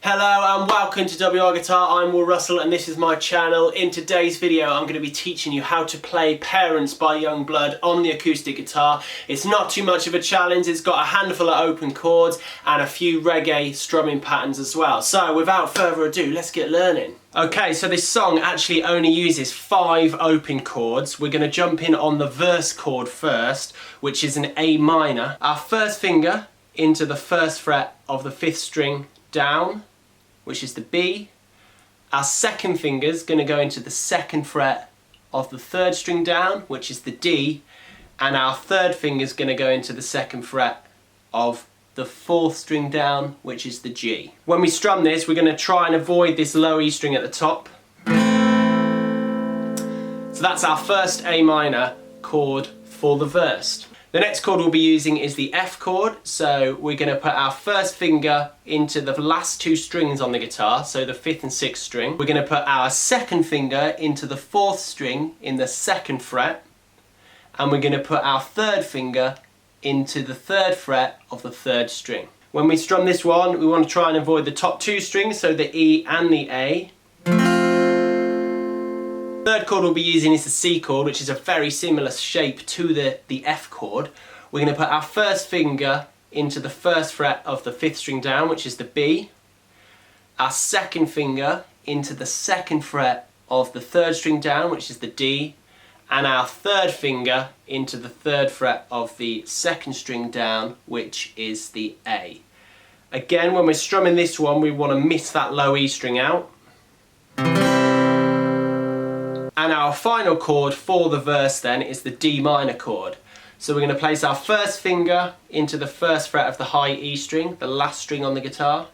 Hello and welcome to WRGUITAR. I'm Will Russell and this is my channel. In today's video I'm going to be teaching you how to play Parents by Yungblud on the acoustic guitar. It's not too much of a challenge, it's got a handful of open chords and a few reggae strumming patterns as well. So without further ado, let's get learning. Okay, so this song actually only uses 5 open chords. We're going to jump in on the verse chord first, which is an A minor. Our first finger into the first fret of the 5th string down, which is the B. Our second finger is going to go into the 2nd fret of the 3rd string down, which is the D, and our third finger is going to go into the 2nd fret of the 4th string down, which is the G. When we strum this, we're going to try and avoid this low E string at the top. So that's our first A minor chord for the verse. The next chord we'll be using is the F chord, so we're going to put our first finger into the last 2 strings on the guitar, so the 5th and 6th string. We're going to put our second finger into the 4th string in the 2nd fret, and we're going to put our third finger into the 3rd fret of the 3rd string. When we strum this one, we want to try and avoid the top 2 strings, so the E and the A. Third chord we'll be using is the C chord, which is a very similar shape to the F chord. We're going to put our first finger into the 1st fret of the 5th string down, which is the B. Our second finger into the 2nd fret of the 3rd string down, which is the D. And our third finger into the 3rd fret of the 2nd string down, which is the A. Again, when we're strumming this one, we want to miss that low E string out. And our final chord for the verse then is the D minor chord. So we're going to place our first finger into the 1st fret of the high E string, the last string on the guitar.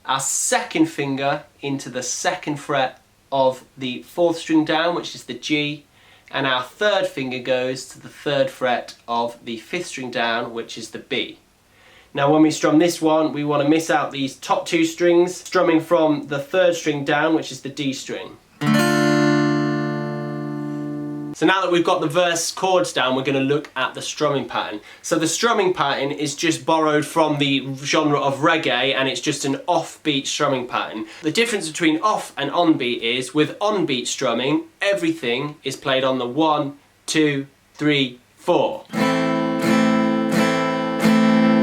Our second finger into the 2nd fret of the 4th string down, which is the G. And our third finger goes to the 3rd fret of the 5th string down, which is the B. Now when we strum this one, we want to miss out these top 2 strings, strumming from the 3rd string down, which is the D string. So now that we've got the verse chords down, we're going to look at the strumming pattern. So the strumming pattern is just borrowed from the genre of reggae, and it's just an offbeat strumming pattern. The difference between off and on-beat is, with on-beat strumming, everything is played on the 1, 2, 3, 4.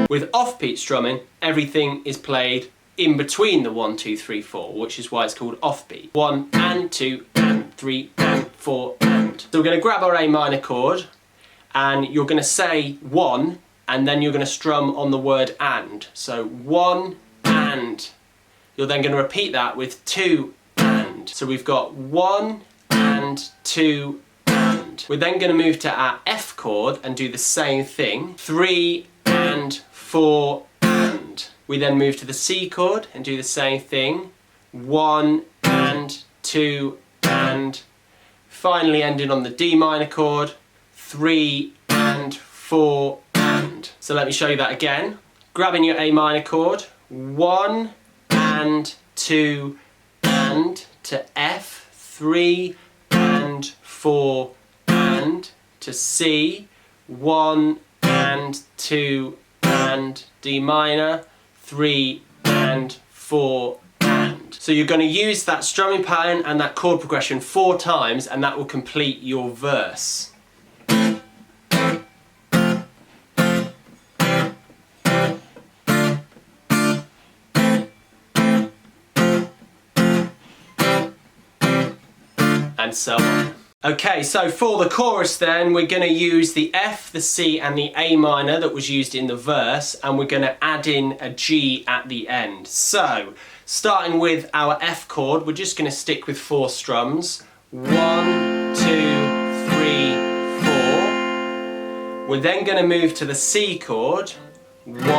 With off-beat strumming, everything is played in between the 1, 2, 3, 4, which is why it's called offbeat. 1 and 2 and 3 and 4 and. So we're going to grab our A minor chord, and you're going to say 1, and then you're going to strum on the word and. So 1 and. You're then going to repeat that with 2 and. So we've got 1 and 2 and. We're then going to move to our F chord and do the same thing. 3 and 4 and. We then move to the C chord and do the same thing. 1 and 2 and. Finally ending on the D minor chord. 3 and 4 and. So let me show you that again. Grabbing your A minor chord. 1 and 2 and to F. 3 and 4 and to C. 1 and 2 and D minor. 3 and 4 and. So you're going to use that strumming pattern and that chord progression 4 times, and that will complete your verse. And so on. Okay, so for the chorus then, we're going to use the F, the C and the A minor that was used in the verse, and we're going to add in a G at the end. So, starting with our F chord, we're just going to stick with 4 strums. 1, 2, 3, 4. We're then going to move to the C chord. 1, 2, 3,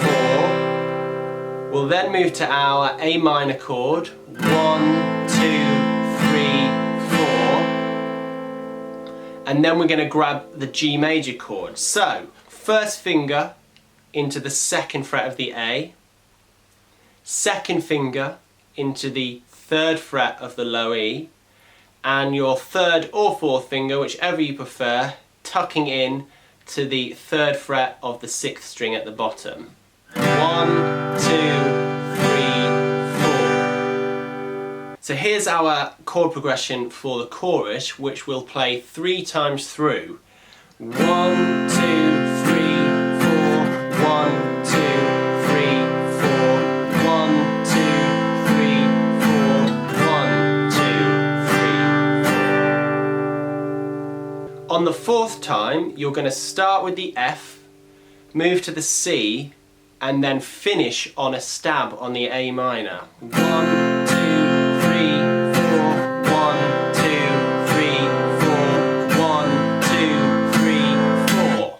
4. We'll then move to our A minor chord. 1, 2, 3, 4, and then we're going to grab the G major chord. So, first finger into the 2nd fret of the A, second finger into the 3rd fret of the low E, and your 3rd or 4th finger, whichever you prefer, tucking in to the 3rd fret of the 6th string at the bottom. 1, So here's our chord progression for the chorus, which we'll play 3 times through. 1, 2, 3, 4, 1, 2, 3, 4, 1, 2, 3, 4, 1, 2, 3, 4. On the 4th time, you're going to start with the F, move to the C, and then finish on a stab on the A minor. 1, 2, 3, 4, 1, 2, 3, 4, 1, 2, 3, 4.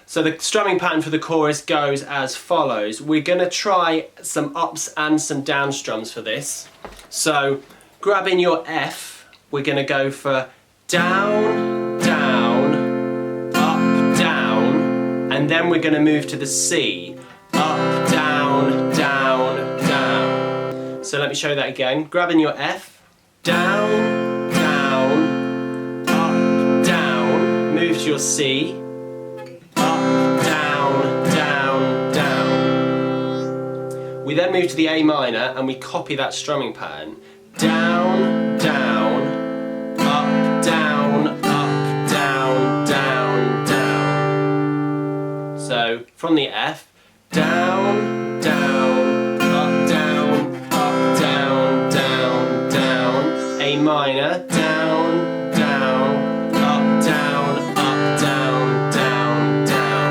So the strumming pattern for the chorus goes as follows. We're going to try some ups and some down strums for this. So grabbing your F, we're going to go for down, down, up, down, and then we're going to move to the C. Up, down, down, down. So let me show you that again. Grabbing your F, down, down, up, down, move to your C, up, down, down, down. We then move to the A minor and we copy that strumming pattern. Down, down, up, down, up, down, down, down. So from the F, down, down, up, down, down, down. A minor, down, down, up, down, up, down, down, down.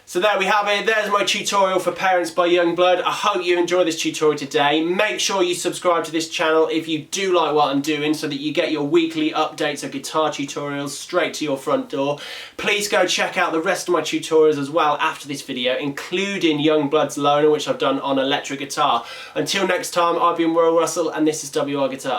So there we have it, there's my tutorial for Parents by Yungblud. I hope you enjoyed this tutorial today. Make sure you subscribe to this channel if you do like what I'm doing so that you get your weekly updates of guitar tutorials straight to your front door. Please go check out the rest of my tutorials as well after this video, including Yungblud's Loner, which I've done on electric guitar. Until next time, I've been Will Russell and this is WR Guitar.